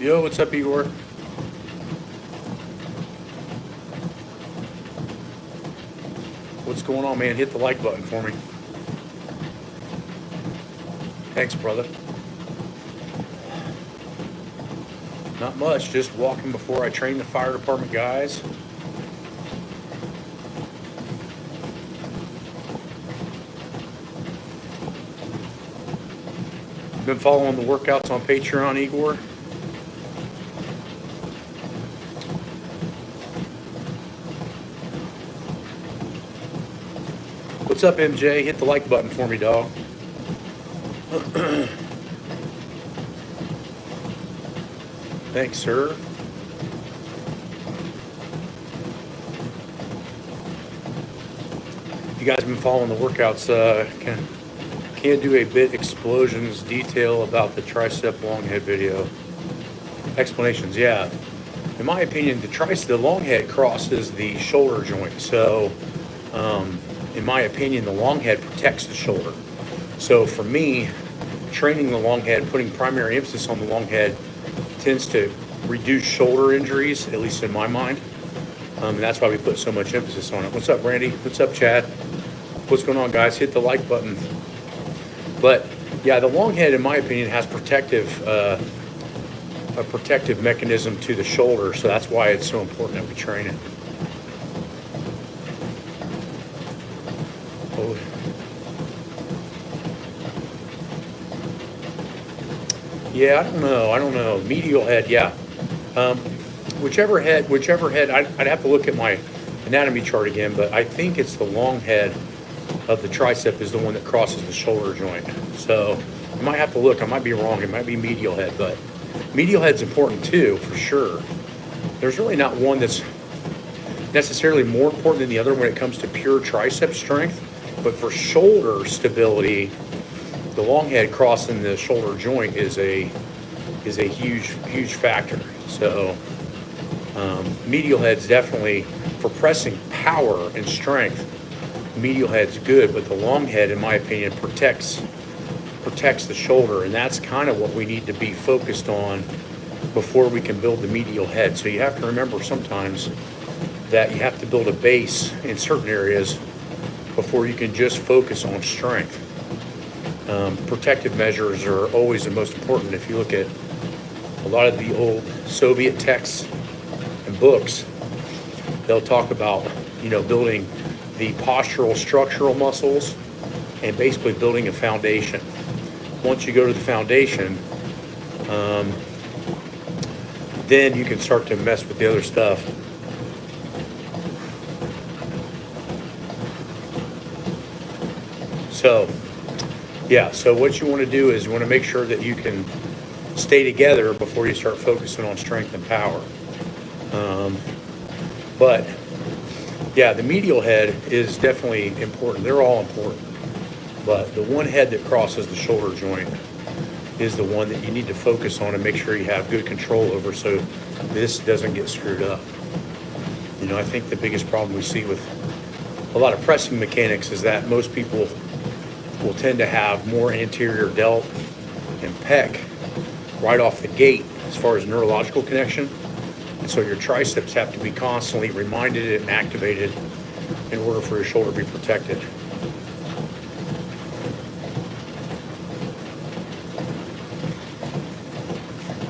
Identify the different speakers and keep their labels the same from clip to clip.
Speaker 1: Yo, what's up, Igor? What's going on, man? Hit the like button for me. Thanks, brother. Not much, just walking before I train the fire department guys. Been following the workouts on Patreon, Igor? What's up, MJ? Hit the like button for me, dog. Thanks, sir. You guys been following the workouts. Can't do a bit explosions detail about the tricep long head video. Explanations, yeah. In my opinion, the long head crosses the shoulder joint. So, in my opinion, the long head protects the shoulder. So for me, training the long head, putting primary emphasis on the long head tends to reduce shoulder injuries, at least in my mind. And that's why we put so much emphasis on it. What's up, Randy? What's up, Chad? What's going on, guys? Hit the like button. But yeah, the long head, in my opinion, has a protective mechanism to the shoulder. So that's why it's so important that we train it. Oh. Yeah, I don't know. Medial head, yeah. Whichever head, I'd have to look at my anatomy chart again, but I think it's the long head of the tricep is the one that crosses the shoulder joint. So I might have to look. I might be wrong. It might be medial head, but medial head's important too, for sure. There's really not one that's necessarily more important than the other when it comes to pure tricep strength, but for shoulder stability, the long head crossing the shoulder joint is a huge factor. So medial head's definitely, for pressing power and strength, medial head's good, but the long head, in my opinion, protects the shoulder, and that's kind of what we need to be focused on before we can build the medial head. So you have to remember sometimes that you have to build a base in certain areas before you can just focus on strength. Protective measures are always the most important. If you look at a lot of the old Soviet texts and books, they'll talk about, building the postural structural muscles and basically building a foundation. Once you go to the foundation, then you can start to mess with the other stuff. So, yeah, so what you want to do is you want to make sure that you can stay together before you start focusing on strength and power. But yeah, the medial head is definitely important. They're all important. But the one head that crosses the shoulder joint is the one that you need to focus on and make sure you have good control over so this doesn't get screwed up. I think the biggest problem we see with a lot of pressing mechanics is that most people will tend to have more anterior delt and pec right off the gate as far as neurological connection. And so your triceps have to be constantly reminded and activated in order for your shoulder to be protected.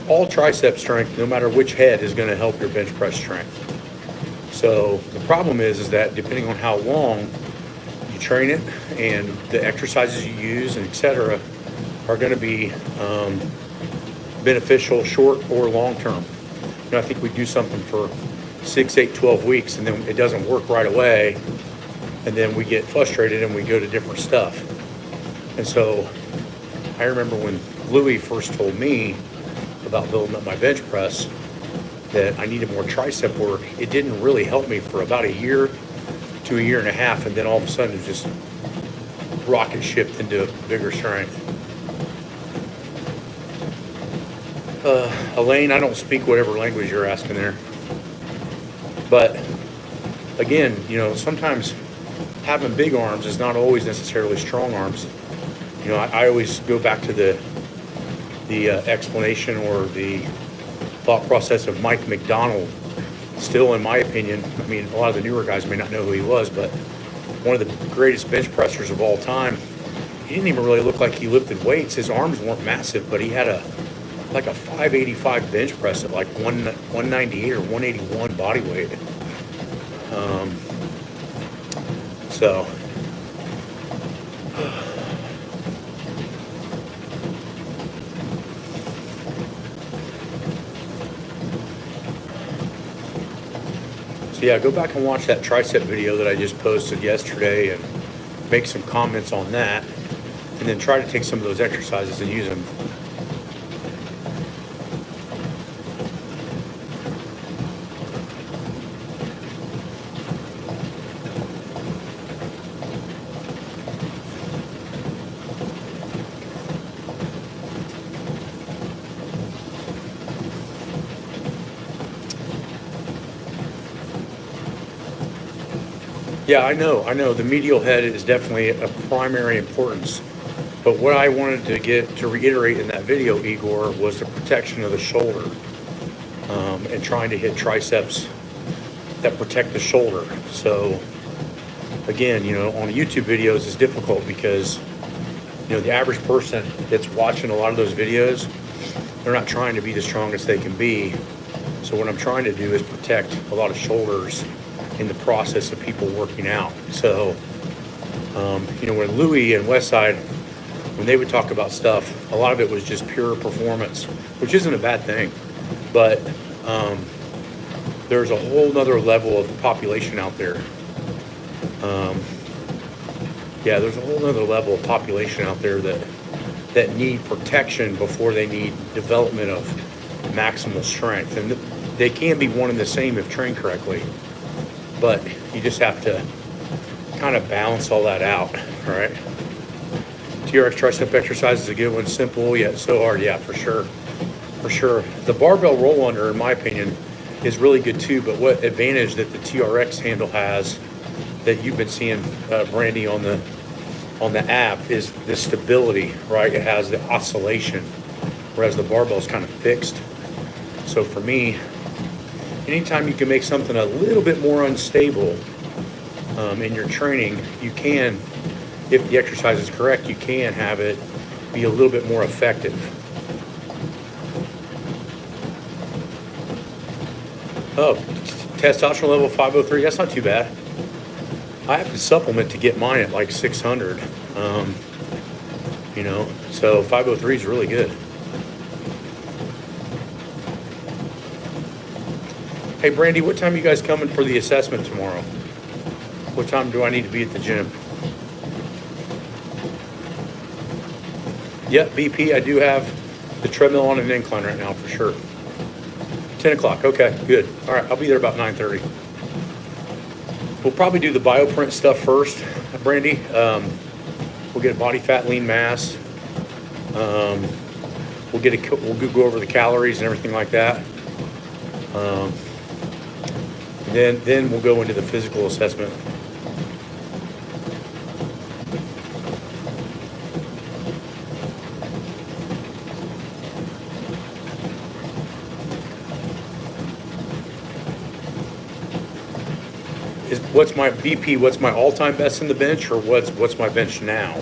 Speaker 1: All tricep strength, no matter which head, is going to help your bench press strength. So the problem is that depending on how long you train it and the exercises you use and etc. are going to be beneficial short or long term. I think we do something for 6, 8, 12 weeks and then it doesn't work right away, and then we get frustrated and we go to different stuff. And so I remember when Louis first told me about building up my bench press that I needed more tricep work, it didn't really help me for about a year to a year and a half, and then all of a sudden it just rocket shipped into bigger strength. Elaine, I don't speak whatever language you're asking there. But again, sometimes having big arms is not always necessarily strong arms. I always go back to the explanation or the thought process of Mike McDonald. Still, in my opinion, I mean, a lot of the newer guys may not know who he was, but one of the greatest bench pressers of all time. He didn't even really look like he lifted weights. His arms weren't massive, but he had a 585 bench press at like 198 or 181 body weight. So yeah, go back and watch that tricep video that I just posted yesterday and make some comments on that, and then try to take some of those exercises and use them. Yeah, I know. The medial head is definitely a primary importance. But what I wanted to get to reiterate in that video, Igor, was the protection of the shoulder, and trying to hit triceps that protect the shoulder. So again, on YouTube videos is difficult because, the average person that's watching a lot of those videos, they're not trying to be the strongest they can be. So what I'm trying to do is protect a lot of shoulders in the process of people working out. So, when Louis and Westside, when they would talk about stuff, a lot of it was just pure performance, which isn't a bad thing. But there's a whole nother level of population out there. There's a whole nother level of population out there that need protection before they need development of maximal strength. And they can be one and the same if trained correctly. But you just have to kind of balance all that out, all right? TRX tricep exercise is a good one, simple yet so hard. Yeah, for sure. The barbell roll under, in my opinion, is really good too, but what advantage that the TRX handle has that you've been seeing, Brandy, on the app is the stability, right? It has the oscillation, whereas the barbell is kind of fixed. So for me, anytime you can make something a little bit more unstable in your training, you can, if the exercise is correct, you can have it be a little bit more effective. Oh, testosterone level 503, that's not too bad. I have to supplement to get mine at like 600, so 503 is really good. Hey, Brandy, what time are you guys coming for the assessment tomorrow? What time do I need to be at the gym? Yep, BP, I do have the treadmill on an incline right now for sure. 10 o'clock, okay, good. All right, I'll be there about 9:30. We'll probably do the bioprint stuff first, Brandy. We'll get a body fat, lean mass. We'll go over the calories and everything like that. Then we'll go into the physical assessment. What's my BP? What's my all-time best in the bench, or what's my bench now?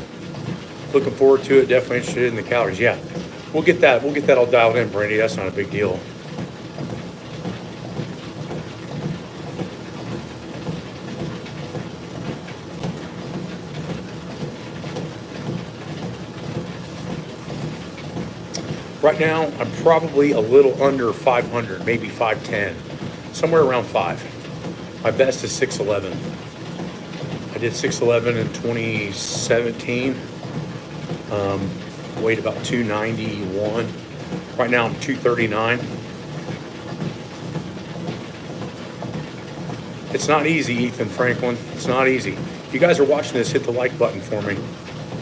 Speaker 1: Looking forward to it. Definitely interested in the calories. Yeah, we'll get that all dialed in, Brandy. That's not a big deal. Right now, I'm probably a little under 500, maybe 510, somewhere around 5. My best is 6'11". I did 6'11" in 2017. Weighed about 291. Right now I'm 239. It's not easy, Ethan Franklin. It's not easy. If you guys are watching this, hit the like button for me.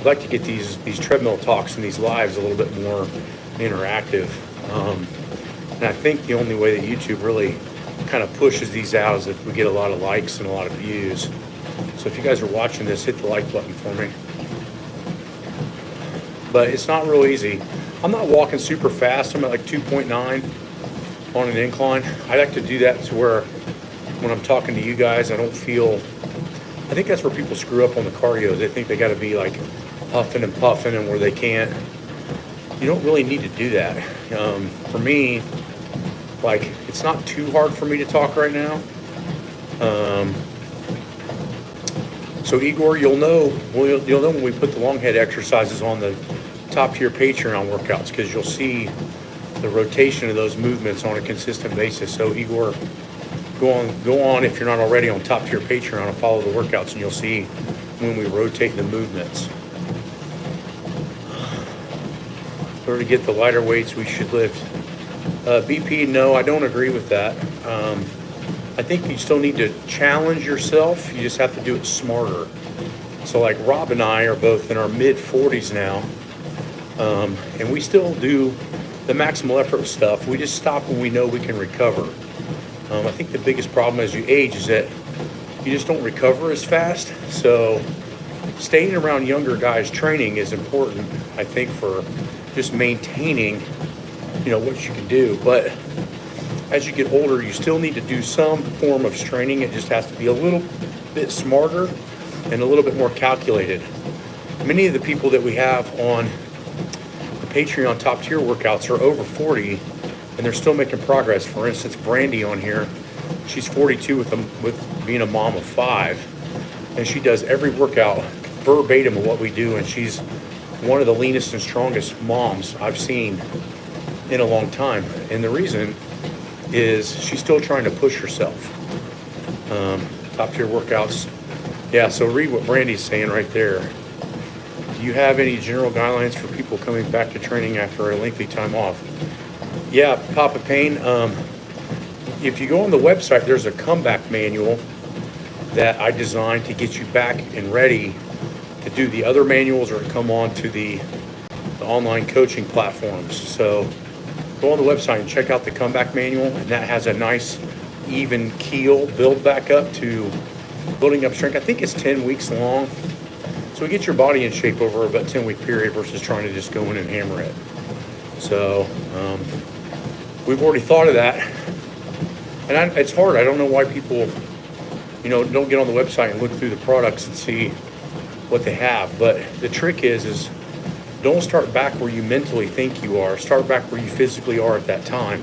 Speaker 1: I'd like to get these treadmill talks and these lives a little bit more interactive. And I think the only way that YouTube really kind of pushes these out is if we get a lot of likes and a lot of views. So if you guys are watching this, hit the like button for me. But it's not real easy. I'm not walking super fast. I'm at like 2.9. on an incline. I like to do that to where when I'm talking to you guys, I don't feel, I think that's where people screw up on the cardio. They think they got to be like huffing and puffing and where they can't. You don't really need to do that. For me, like, it's not too hard for me to talk right now. So Igor, you'll know when we put the long head exercises on the top tier Patreon workouts, because you'll see the rotation of those movements on a consistent basis. So Igor, go on if you're not already on top tier Patreon and follow the workouts, and you'll see when we rotate the movements. In order to get the lighter weights, we should lift. BP, no, I don't agree with that. I think you still need to challenge yourself. You just have to do it smarter. So like Rob and I are both in our mid 40s now, and we still do the maximal effort stuff. We just stop when we know we can recover. I think the biggest problem as you age is that you just don't recover as fast. So staying around younger guys training is important, I think, for just maintaining, what you can do. But as you get older, you still need to do some form of straining. It just has to be a little bit smarter and a little bit more calculated. Many of the people that we have on the Patreon top tier workouts are over 40, and they're still making progress. For instance, Brandy on here, she's 42 with being a mom of 5, and she does every workout verbatim of what we do, and she's one of the leanest and strongest moms I've seen in a long time. And the reason is she's still trying to push herself. Top tier workouts. Yeah, so read what Brandy's saying right there. Do you have any general guidelines for people coming back to training after a lengthy time off? Yeah, Papa Payne. If you go on the website, there's a comeback manual that I designed to get you back and ready to do the other manuals or to come on to the online coaching platforms. So go on the website and check out the comeback manual, and that has a nice even keel build back up to building up strength. I think it's 10 weeks long. So we get your body in shape over about a 10-week period versus trying to just go in and hammer it. So we've already thought of that. And it's hard. I don't know why people, don't get on the website and look through the products and see what they have. But the trick is don't start back where you mentally think you are. Start back where you physically are at that time.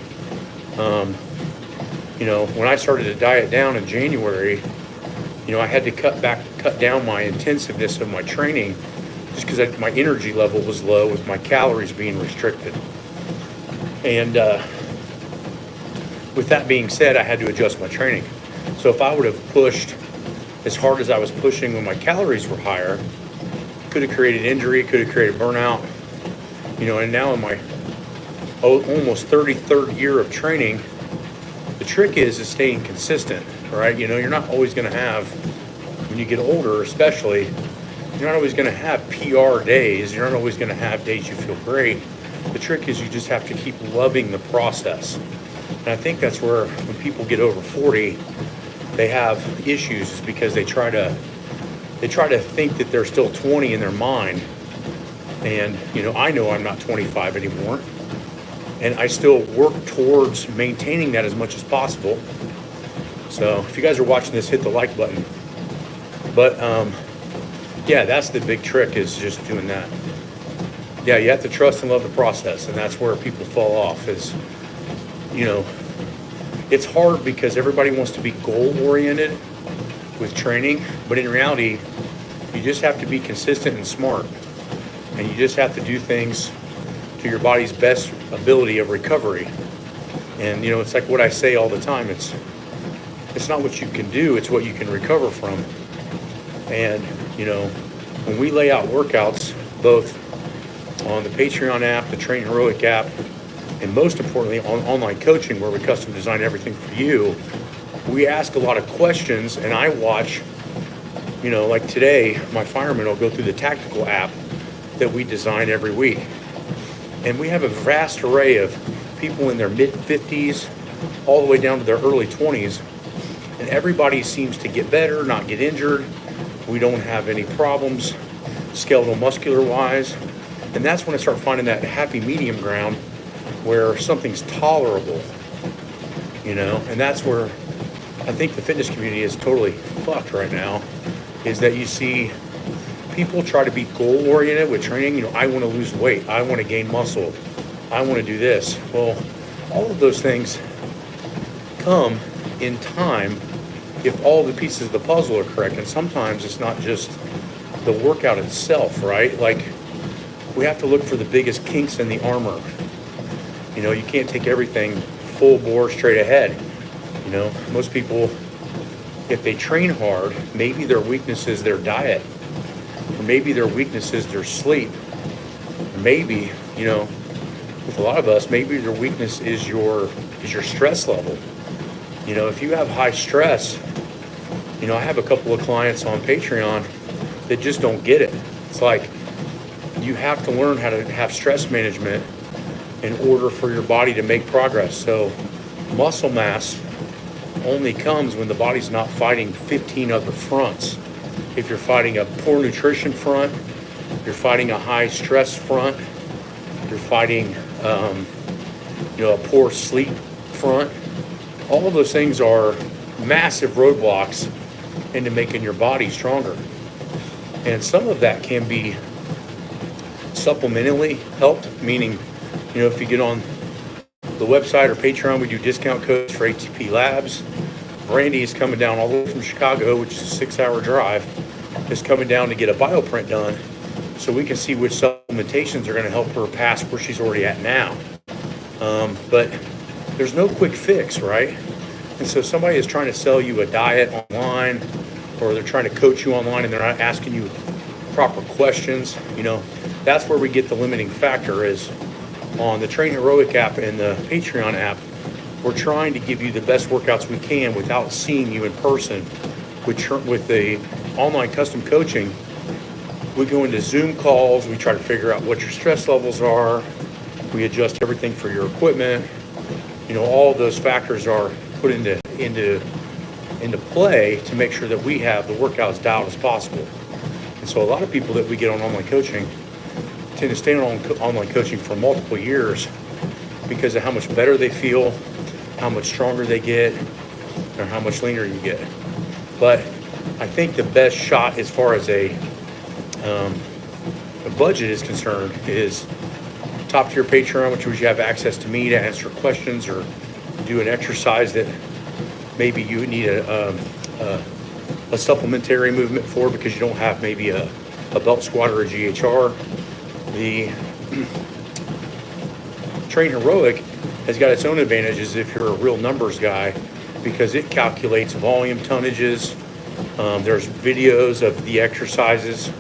Speaker 1: When I started to diet down in January, I had to cut down my intensiveness of my training just because my energy level was low with my calories being restricted. And with that being said, I had to adjust my training. So if I would have pushed as hard as I was pushing when my calories were higher, could have created injury, could have created burnout, and now in my almost 33rd year of training, the trick is staying consistent, right? You're not always going to have, when you get older especially, you're not always going to have PR days. You're not always going to have days you feel great. The trick is you just have to keep loving the process. And I think that's where when people get over 40, they have issues, is because they try to think that they're still 20 in their mind. And, I know I'm not 25 anymore. And I still work towards maintaining that as much as possible. So if you guys are watching this, hit the like button. But, yeah, that's the big trick, is just doing that. Yeah, you have to trust and love the process. And that's where people fall off is, it's hard because everybody wants to be goal-oriented with training. But in reality, you just have to be consistent and smart. And you just have to do things to your body's best ability of recovery. And, it's like what I say all the time. It's not what you can do, it's what you can recover from. And, when we lay out workouts, both on the Patreon app, the Train Heroic app, and most importantly on online coaching, where we custom design everything for you, we ask a lot of questions, and I watch, like today, my fireman will go through the tactical app that we design every week. And we have a vast array of people in their mid-50s all the way down to their early 20s. And everybody seems to get better, not get injured. We don't have any problems skeletal muscular wise. And that's when I start finding that happy medium ground where something's tolerable. and that's where I think the fitness community is totally fucked right now, is that you see people try to be goal oriented with training. I want to lose weight, I want to gain muscle, I want to do this. Well, all of those things come in time if all the pieces of the puzzle are correct. And sometimes it's not just the workout itself, right? Like, we have to look for the biggest kinks in the armor. You can't take everything full bore straight ahead. Most people, if they train hard, maybe their weakness is their diet, or maybe their weakness is their sleep, or maybe, with a lot of us, maybe their weakness is your stress level. If you have high stress, I have a couple of clients on Patreon that just don't get it. It's like, you have to learn how to have stress management in order for your body to make progress. So muscle mass only comes when the body's not fighting 15 other fronts. If you're fighting a poor nutrition front, you're fighting a high stress front, you're fighting a poor sleep front, all of those things are massive roadblocks into making your body stronger. And some of that can be supplementally helped, meaning, if you get on the website or Patreon, we do discount codes for ATP Labs. Brandy is coming down all the way from Chicago, which is a 6-hour drive, is coming down to get a bioprint done so we can see which supplementations are going to help her pass where she's already at now. But there's no quick fix, right? And so somebody is trying to sell you a diet online, or they're trying to coach you online and they're not asking you proper questions. That's where we get the limiting factor, is on the Train Heroic app and the Patreon app. We're trying to give you the best workouts we can without seeing you in person. With the online custom coaching, we go into Zoom calls, we try to figure out what your stress levels are, we adjust everything for your equipment. All of those factors are put into play to make sure that we have the workouts dialed as possible. And so a lot of people that we get on online coaching tend to stay on online coaching for multiple years because of how much better they feel, how much stronger they get, or how much leaner you get. But I think the best shot as far as a budget is concerned is top tier Patreon, which means you have access to me to answer questions or do an exercise that maybe you need a supplementary movement for because you don't have maybe a belt squat or a GHR. The Train Heroic has got its own advantages if you're a real numbers guy, because it calculates volume tonnages. There's videos of the exercises,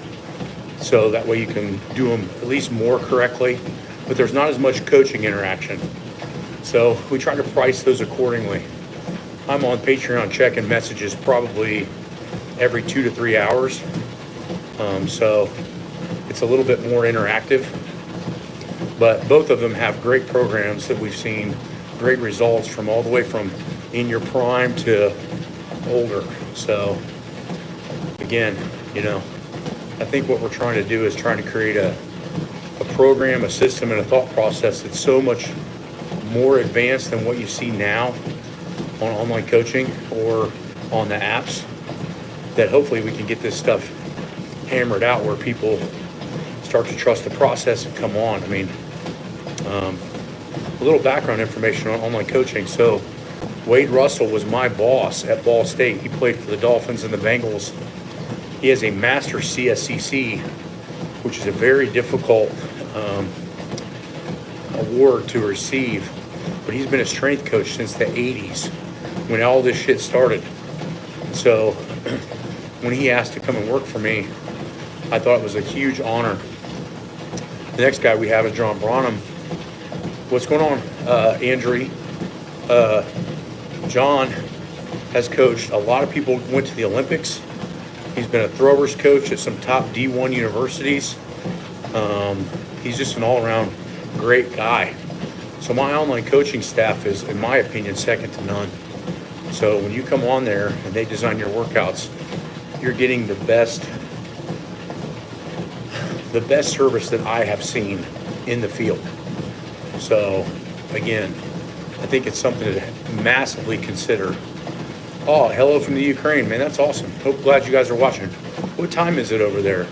Speaker 1: so that way you can do them at least more correctly, but there's not as much coaching interaction. So we try to price those accordingly. I'm on Patreon checking messages probably every 2 to 3 hours. So it's a little bit more interactive, but both of them have great programs that we've seen great results from, all the way from in your prime to older. So again, I think what we're trying to do is trying to create a program, a system, and a thought process that's so much more advanced than what you see now on online coaching or on the apps, that hopefully we can get this stuff hammered out where people start to trust the process and come on. I mean, a little background information on online coaching. So Wade Russell was my boss at Ball State. He played for the Dolphins and the Bengals. He has a master CSCC, which is a very difficult award to receive, but he's been a strength coach since the 80s when all this shit started. So when he asked to come and work for me, I thought it was a huge honor. The next guy we have is John Branham. What's going on, Andrew? John has coached a lot of people, went to the Olympics. He's been a throwers coach at some top D1 universities. He's just an all-around great guy. So my online coaching staff is, in my opinion, second to none. So when you come on there and they design your workouts, you're getting the best service that I have seen in the field. So again, I think it's something to massively consider. Oh, hello from the Ukraine, man. That's awesome. Glad you guys are watching. What time is it over there?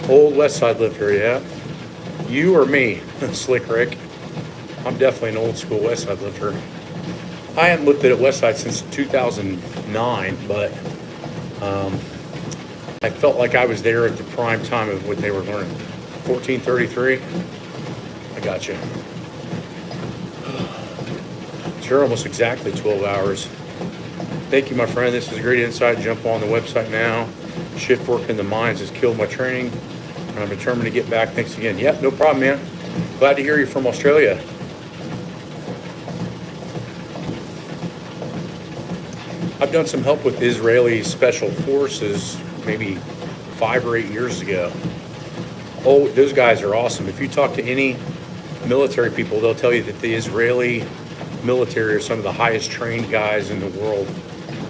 Speaker 1: Old West Side lifter, yeah. You or me, Slick Rick? I'm definitely an old school West Side lifter. I haven't lifted at West Side since 2009, but I felt like I was there at the prime time of what they were learning. 1433. I got you. Sure, almost exactly 12 hours. Thank you, my friend. This is a great insight. Jump on the website now. Shift work in the mines has killed my training, and I'm determined to get back. Thanks again. Yep, no problem, man. Glad to hear you from Australia. I've done some help with Israeli special forces maybe 5 or 8 years ago. Oh, those guys are awesome. If you talk to any military people, they'll tell you that the Israeli military are some of the highest trained guys in the world.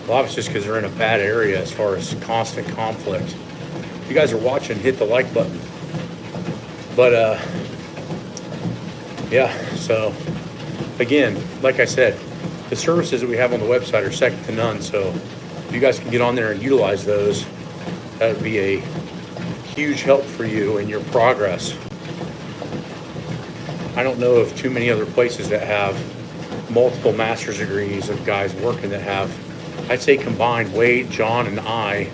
Speaker 1: A lot of it's just because they're in a bad area as far as constant conflict. If you guys are watching, hit the like button. But yeah, so again, like I said, the services that we have on the website are second to none. So if you guys can get on there and utilize those, that would be a huge help for you in your progress. I don't know of too many other places that have multiple master's degrees of guys working that have, I'd say combined, Wade, John, and I,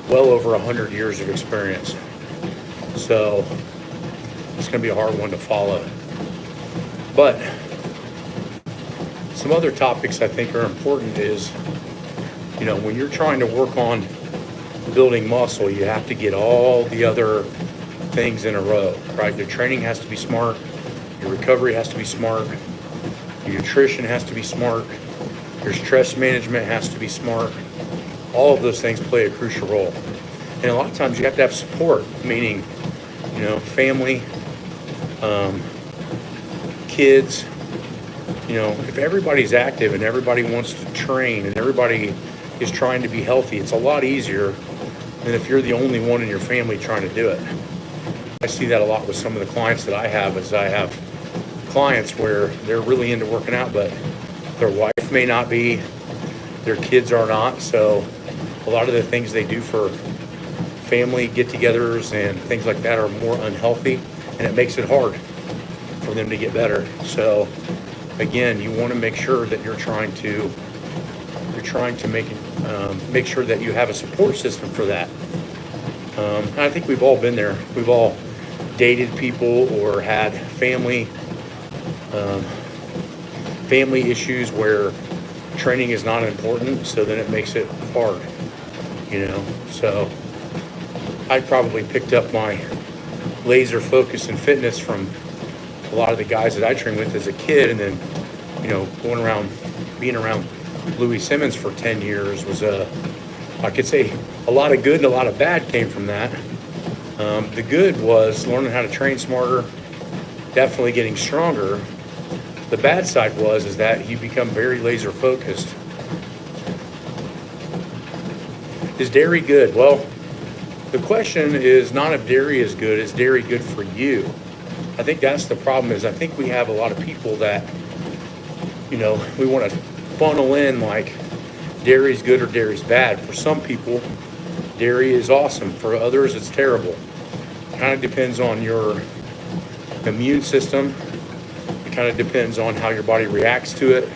Speaker 1: well over 100 years of experience. So it's going to be a hard one to follow. But some other topics I think are important is, you know, when you're trying to work on building muscle, you have to get all the other things in a row, right? Your training has to be smart. Your recovery has to be smart. Your nutrition has to be smart. Your stress management has to be smart. All of those things play a crucial role. And a lot of times you have to have support, meaning, you know, family, kids. You know, if everybody's active and everybody wants to train and everybody is trying to be healthy, it's a lot easier than if you're the only one in your family trying to do it. I see that a lot with some of the clients that I have, as I have clients where they're really into working out, but their wife may not be, their kids are not. So a lot of the things they do for family get-togethers and things like that are more unhealthy, and it makes it hard for them to get better. So again, you want to make sure that you're trying to make sure that you have a support system for that. I think we've all been there. We've all dated people or had family issues where training is not important, so then it makes it hard, you know. So I probably picked up my laser focus and fitness from a lot of the guys that I trained with as a kid, and then, you know, being around Louis Simmons for 10 years was I could say a lot of good and a lot of bad came from that. The good was learning how to train smarter, definitely getting stronger. The bad side is that you become very laser focused. Is dairy good? Well, the question is not if dairy is good, is dairy good for you? I think that's the problem. Is I think we have a lot of people that, you know, we want to funnel in like dairy's good or dairy's bad. For some people, dairy is awesome. For others, it's terrible. It kind of depends on your immune system. It kind of depends on how your body reacts to it.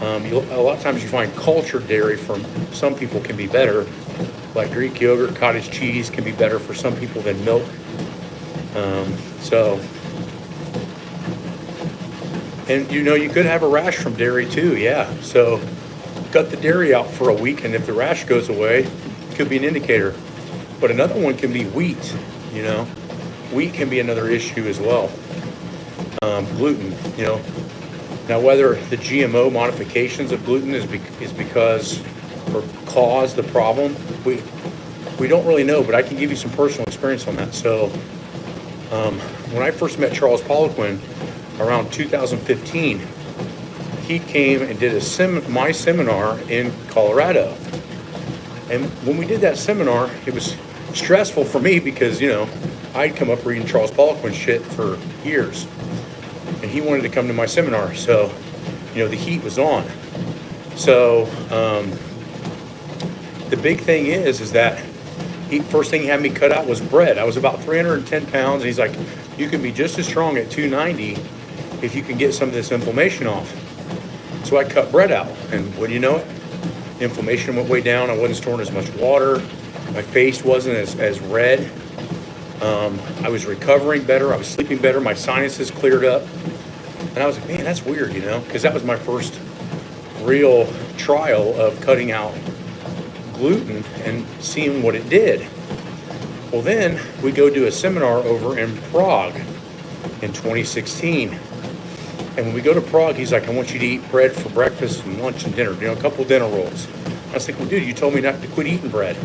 Speaker 1: A lot of times you find cultured dairy from some people can be better, like Greek yogurt, cottage cheese can be better for some people than milk. And you know, you could have a rash from dairy too, yeah. So cut the dairy out for a week, and if the rash goes away, it could be an indicator. But another one can be wheat, you know. Wheat can be another issue as well. Gluten, you know. Now, whether the GMO modifications of gluten is because or cause the problem, we don't really know, but I can give you some personal experience on that. So when I first met Charles Poliquin around 2015, he came and did my seminar in Colorado. And when we did that seminar, it was stressful for me because, you know, I'd come up reading Charles Poliquin shit for years. And and he wanted to come to my seminar. So, the heat was on. So the big thing is that first thing he had me cut out was bread. I was about 310 pounds. And he's like, you can be just as strong at 290 if you can get some of this inflammation off. So I cut bread out, and what do you know it? The inflammation went way down. I wasn't storing as much water. My face wasn't as red. I was recovering better. I was sleeping better. My sinuses cleared up. And I was like, man, that's weird, because that was my first real trial of cutting out gluten and seeing what it did. Well, then we go do a seminar over in Prague in 2016. And when we go to Prague, he's like, I want you to eat bread for breakfast and lunch and dinner, a couple dinner rolls. I was like, well, dude, you told me not to quit eating bread.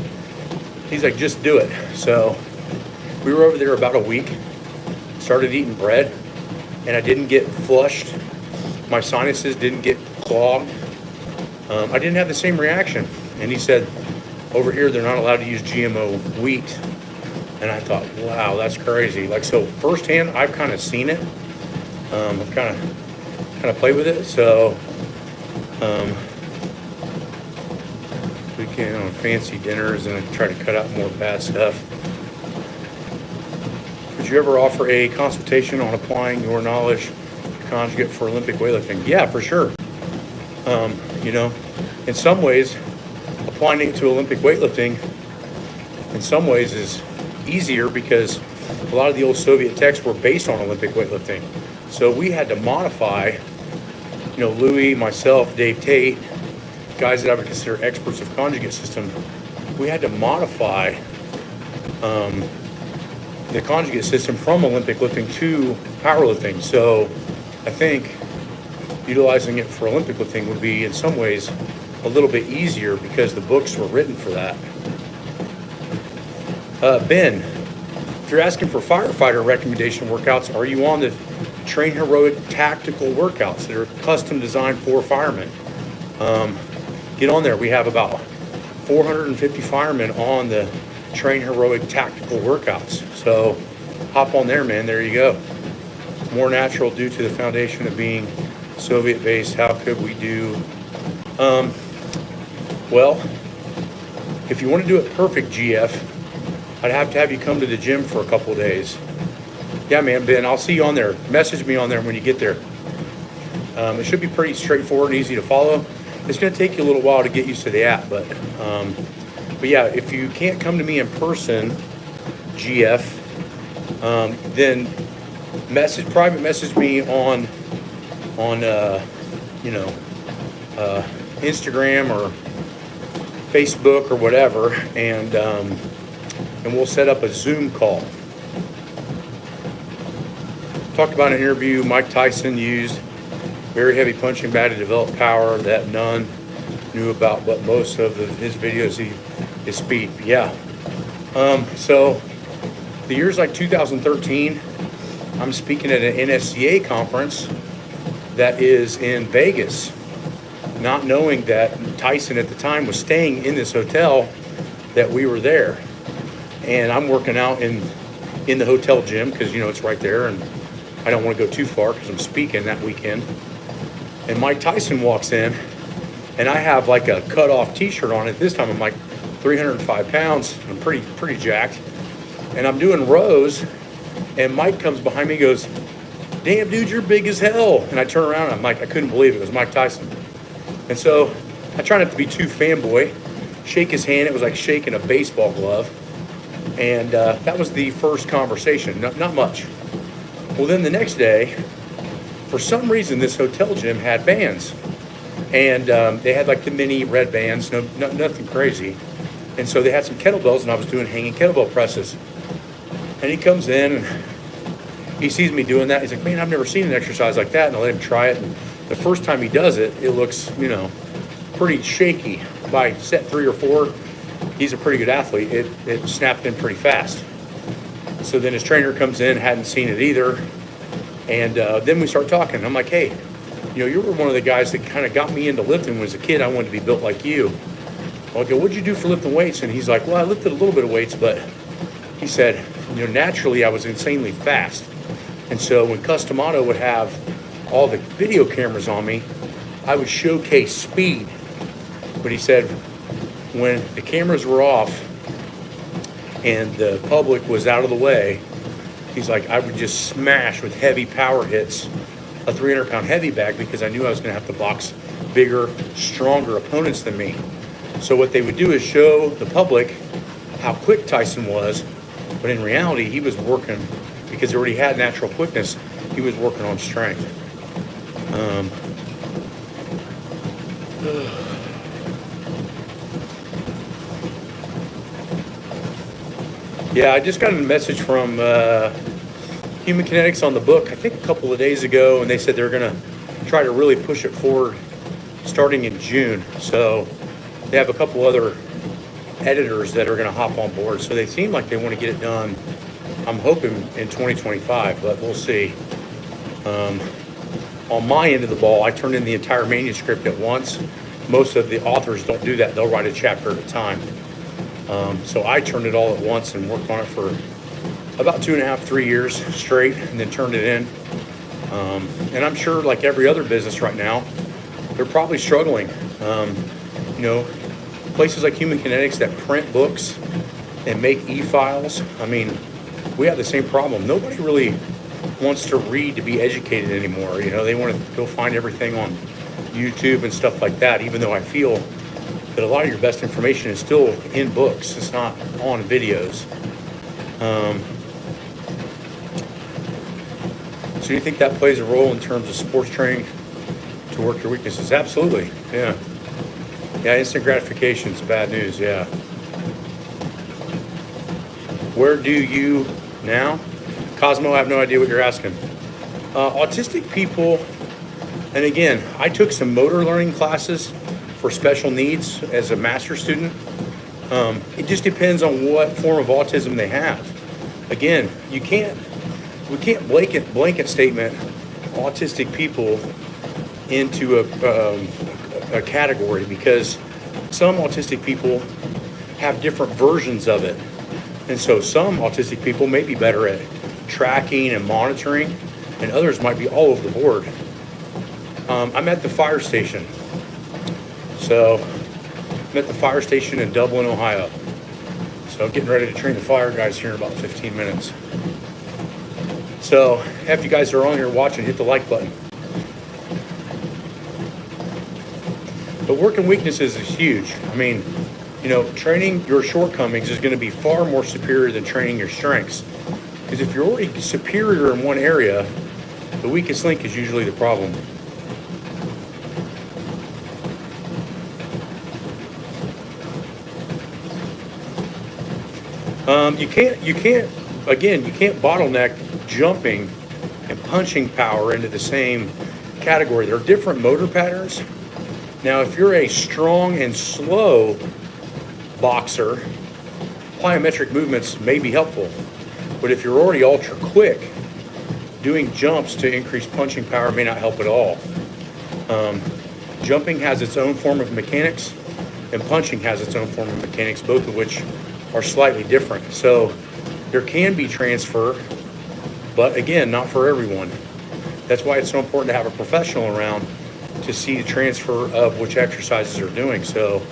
Speaker 1: He's like, just do it. So we were over there about a week, started eating bread, and I didn't get flushed. My sinuses didn't get clogged. I didn't have the same reaction. And he said, over here, they're not allowed to use GMO wheat. And I thought, wow, that's crazy. So firsthand, I've kind of seen it. I've kind of played with it. So we can on fancy dinners and try to cut out more bad stuff. Would you ever offer a consultation on applying your knowledge to Conjugate for Olympic weightlifting? Yeah, for sure. In some ways, applying it to Olympic weightlifting, in some ways, is easier because a lot of the old Soviet texts were based on Olympic weightlifting. So we had to modify, Louis, myself, Dave Tate, guys that I would consider experts of Conjugate system, we had to modify the Conjugate system from Olympic lifting to powerlifting. So I think utilizing it for Olympic lifting would be in some ways a little bit easier because the books were written for that. Ben, if you're asking for firefighter recommendation workouts, are you on the Train Heroic tactical workouts that are custom designed for firemen? Get on there. We have about 450 firemen on the Train Heroic tactical workouts. So hop on there, man. There you go. More natural due to the foundation of being Soviet-based. How could we do? Well, if you want to do it perfect, GF, I'd have to have you come to the gym for a couple of days. Yeah, man, Ben, I'll see you on there. Message me on there when you get there. It should be pretty straightforward and easy to follow. It's going to take you a little while to get used to the app, but yeah, if you can't come to me in person, GF, then private message me on Instagram or Facebook or whatever, and we'll set up a Zoom call. Talked about an interview Mike Tyson used very heavy punching bag to develop power that none knew about, but most of his videos is speed. Yeah. So the year's like 2013. I'm speaking at an NSCA conference that is in Vegas, not knowing that Tyson at the time was staying in this hotel that we were there. And I'm working out in the hotel gym because, it's right there, and I don't want to go too far because I'm speaking that weekend. And Mike Tyson walks in, and I have like a cut-off t-shirt on. At this time, I'm like 305 pounds. I'm pretty jacked. And I'm doing rows, and Mike comes behind me and goes, damn, dude, you're big as hell. And I turn around, and I'm like, I couldn't believe it. It was Mike Tyson. And so I try not to be too fanboy. Shake his hand. It was like shaking a baseball glove. And that was the first conversation. Not much. Well, then the next day, for some reason, this hotel gym had bands. And they had like the mini red bands, nothing crazy. And so they had some kettlebells, and I was doing hanging kettlebell presses. And he comes in, and he sees me doing that. He's like, man, I've never seen an exercise like that. And I let him try it. And the first time he does it, it looks, pretty shaky. By set 3 or 4, he's a pretty good athlete. It snapped in pretty fast. So then his trainer comes in, hadn't seen it either. And then we start talking. I'm like, hey, you were one of the guys that kind of got me into lifting. When I was a kid, I wanted to be built like you. I go, what'd you do for lifting weights? And he's like, well, I lifted a little bit of weights, but he said, naturally I was insanely fast. And so when Custom Auto would have all the video cameras on me, I would showcase speed. But he said when the cameras were off and the public was out of the way, he's like, I would just smash with heavy power hits a 300-pound heavy bag because I knew I was going to have to box bigger, stronger opponents than me. So what they would do is show the public how quick Tyson was, but in reality, he was working, because he already had natural quickness, he was working on strength. Yeah, I just got a message from Human Kinetics on the book, I think a couple of days ago, and they said they're going to try to really push it forward starting in June. So they have a couple other editors that are going to hop on board. So they seem like they want to get it done, I'm hoping in 2025, but we'll see. On my end of the ball, I turned in the entire manuscript at once. Most of the authors don't do that. They'll write a chapter at a time. So I turned it all at once and worked on it for about 2.5, 3 years straight, and then turned it in. And I'm sure, like every other business right now, they're probably struggling. You know, places like Human Kinetics that print books and make e-files, I mean, we have the same problem. Nobody really wants to read to be educated anymore. You know, they want to go find everything on YouTube and stuff like that, even though I feel that a lot of your best information is still in books. It's not on videos. So do you think that plays a role in terms of sports training to work your weaknesses? Absolutely, yeah. Yeah, instant gratification is bad news, yeah. Where do you now? Cosmo, I have no idea what you're asking. Autistic people, and again, I took some motor learning classes for special needs as a master's student. It just depends on what form of autism they have. Again, we can't blanket statement autistic people into a category, because some autistic people have different versions of it. And so some autistic people may be better at tracking and monitoring, and others might be all over the board. I'm at the fire station. So I'm at the fire station in Dublin, Ohio. So I'm getting ready to train the fire guys here in about 15 minutes. So if you guys are on here watching, hit the like button. But working weaknesses is huge. I mean, you know, training your shortcomings is going to be far more superior than training your strengths. Because if you're already superior in one area, the weakest link is usually the problem. You can't bottleneck jumping and punching power into the same category. There are different motor patterns. Now, if you're a strong and slow boxer, plyometric movements may be helpful. But if you're already ultra quick, doing jumps to increase punching power may not help at all. Jumping has its own form of mechanics, and punching has its own form of mechanics, both of which are slightly different. So there can be transfer, but again, not for everyone. That's why it's so important to have a professional around to see the transfer of which exercises are doing. So,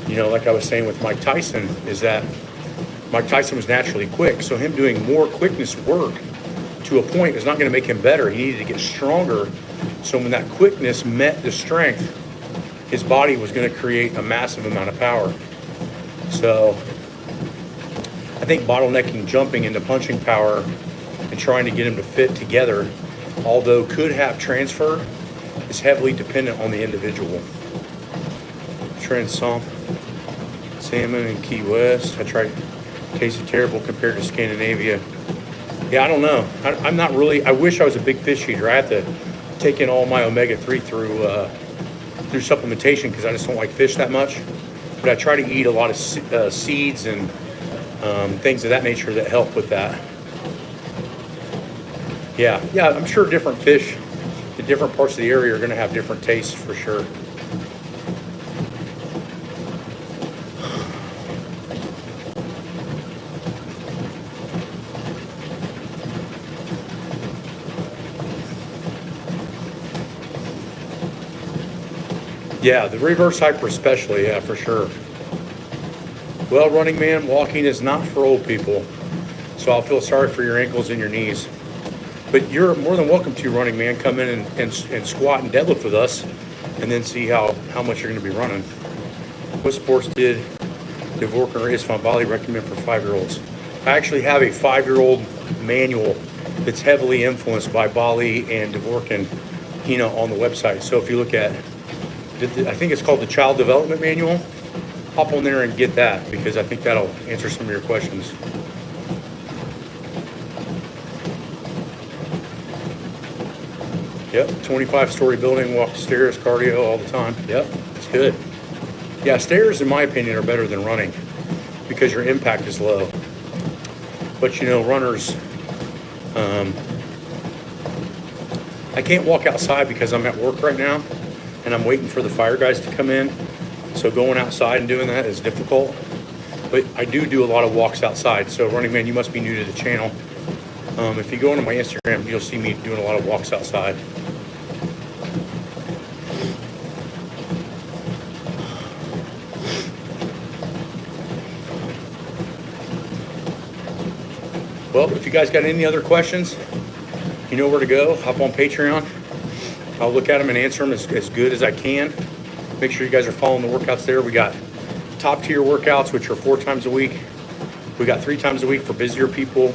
Speaker 1: you know, like I was saying with Mike Tyson, is that Mike Tyson was naturally quick. So him doing more quickness work to a point is not going to make him better. He needed to get stronger. So when that quickness met the strength, his body was going to create a massive amount of power. So I think bottlenecking jumping into punching power and trying to get them to fit together, although could have transfer, is heavily dependent on the individual. Trend salmon in Key West. I tried, tasted terrible compared to Scandinavia. Yeah, I don't know. I'm not really, I wish I was a big fish eater. I have to take in all my omega-3 through supplementation because I just don't like fish that much. But I try to eat a lot of seeds and things of that nature that help with that. Yeah, I'm sure different fish in different parts of the area are going to have different tastes for sure. Yeah, the reverse hyper especially, yeah, for sure. Well, running man, walking is not for old people. So I'll feel sorry for your ankles and your knees. But you're more than welcome to, running man. Come in and squat and deadlift with us and then see how much you're going to be running. What sports did Dvorkin or Isfan Bali recommend for 5-year-olds? I actually have a 5-year-old manual that's heavily influenced by Bali and Dvorkin, on the website. So if you look at, I think it's called the Child Development Manual, hop on there and get that because I think that'll answer some of your questions. Yep, 25-story building, walk stairs, cardio all the time. Yep, it's good. Yeah, stairs, in my opinion, are better than running because your impact is low. But runners, I can't walk outside because I'm at work right now and I'm waiting for the fire guys to come in. So going outside and doing that is difficult. But I do a lot of walks outside. So running man, you must be new to the channel. If you go into my Instagram, you'll see me doing a lot of walks outside. Well, if you guys got any other questions, you know where to go. Hop on Patreon. I'll look at them and answer them as good as I can. Make sure you guys are following the workouts there. We got top tier workouts, which are 4 times a week. We got 3 times a week for busier people.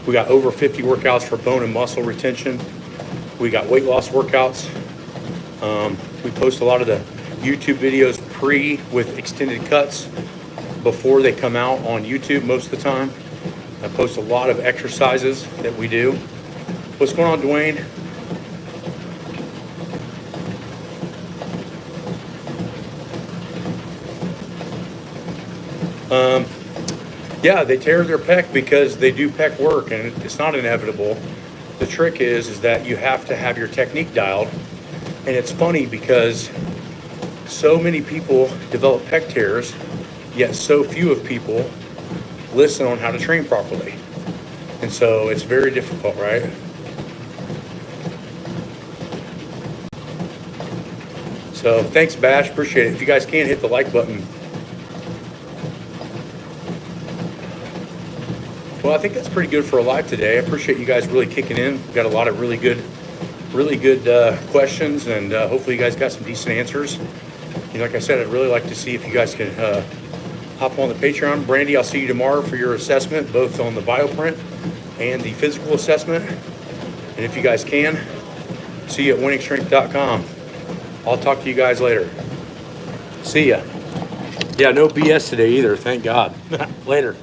Speaker 1: We got over 50 workouts for bone and muscle retention. We got weight loss workouts. We post a lot of the YouTube videos with extended cuts before they come out on YouTube most of the time. I post a lot of exercises that we do. What's going on, Dwayne? Yeah, they tear their pec because they do pec work, and it's not inevitable. The trick is that you have to have your technique dialed. And it's funny because so many people develop pec tears, yet so few of people listen on how to train properly. And so it's very difficult, right? So thanks, Bash. Appreciate it. If you guys can, hit the like button. Well, I think that's pretty good for a live today. I appreciate you guys really kicking in. We've got a lot of really good questions, and hopefully you guys got some decent answers. Like I said, I'd really like to see if you guys can hop on the Patreon. Brandy, I'll see you tomorrow for your assessment, both on the bioprint and the physical assessment. And if you guys can, see you at wenningstrength.com. I'll talk to you guys later. See ya. Yeah, no BS today either, thank God. Later.